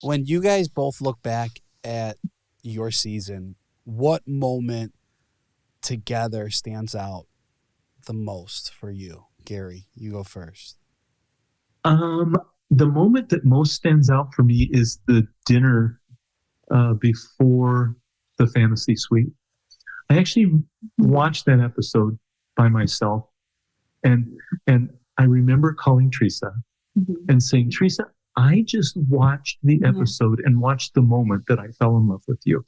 when you guys both look back at your season, what moment together stands out the most for you? Gary, you go first. The moment that most stands out for me is the dinner before the fantasy suite. I actually watched that episode by myself, and I remember calling Theresa and saying, Theresa, I just watched the episode and watched the moment that I fell in love with you.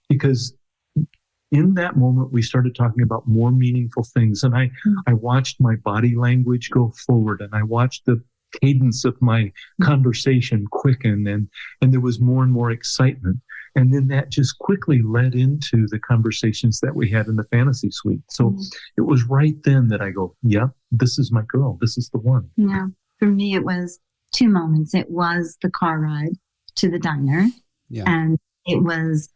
Because in that moment, we started talking about more meaningful things. And I watched my body language go forward, and I watched the cadence of my conversation quicken, and there was more and more excitement. And then that just quickly led into the conversations that we had in the fantasy suite. So it was right then that I go, yep, this is my girl. This is the one. Yeah. For me, it was two moments. It was the car ride to the diner. Yeah. And it was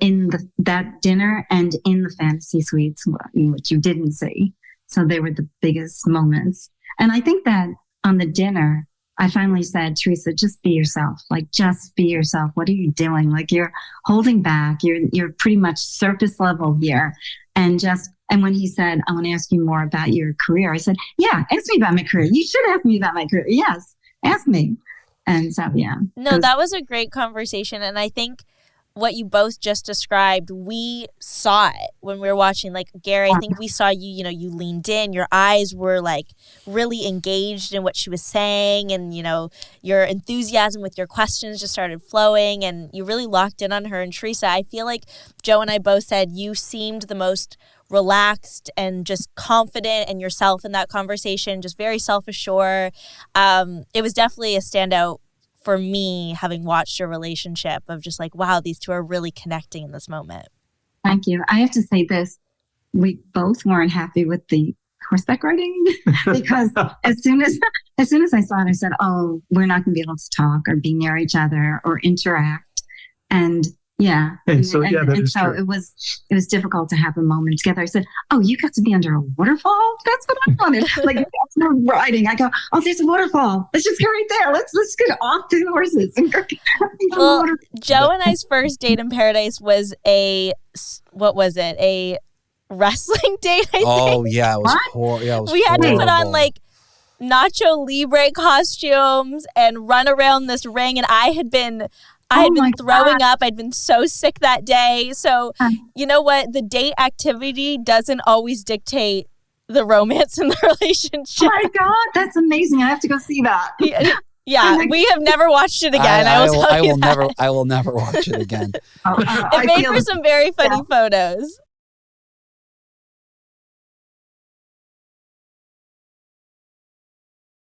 in that dinner and in the fantasy suites, which you didn't see. So they were the biggest moments. And I think that on the dinner, I finally said, Theresa, just be yourself. Like, just be yourself. What are you doing? Like, you're holding back. You're pretty much surface level here. And when he said, I want to ask you more about your career, I said, yeah, ask me about my career. You should ask me about my career. Yes, ask me. And so, yeah. No, that was a great conversation. And I think what you both just described, we saw it when we were watching. Like, Gary, I think we saw you, you leaned in, your eyes were like really engaged in what she was saying, and, your enthusiasm with your questions just started flowing, and you really locked in on her. And Theresa, I feel like Joe and I both said you seemed the most relaxed and just confident in yourself in that conversation, just very self-assured. It was definitely a standout for me, having watched your relationship, of just like, wow, these two are really connecting in this moment. Thank you. I have to say this. We both weren't happy with the horseback riding because as soon as I saw it, I said, oh, we're not going to be able to talk or be near each other or interact. And yeah. And so it was difficult to have a moment together. I said, oh, you got to be under a waterfall? That's what I wanted. Like, that's no riding. I go, oh, there's a waterfall. Let's just go right there. Let's get off the horses. And go well, Joe and I's first date in paradise was a wrestling date, I think. Oh, yeah. It was horrible. Yeah, we had to put on like Nacho Libre costumes and run around this ring, and I had been throwing up. I'd been so sick that day. So, you know what? The date activity doesn't always dictate the romance in the relationship. Oh my God, that's amazing. I have to go see that. Yeah, we have never watched it again. I will never watch it again. It made for some very funny photos.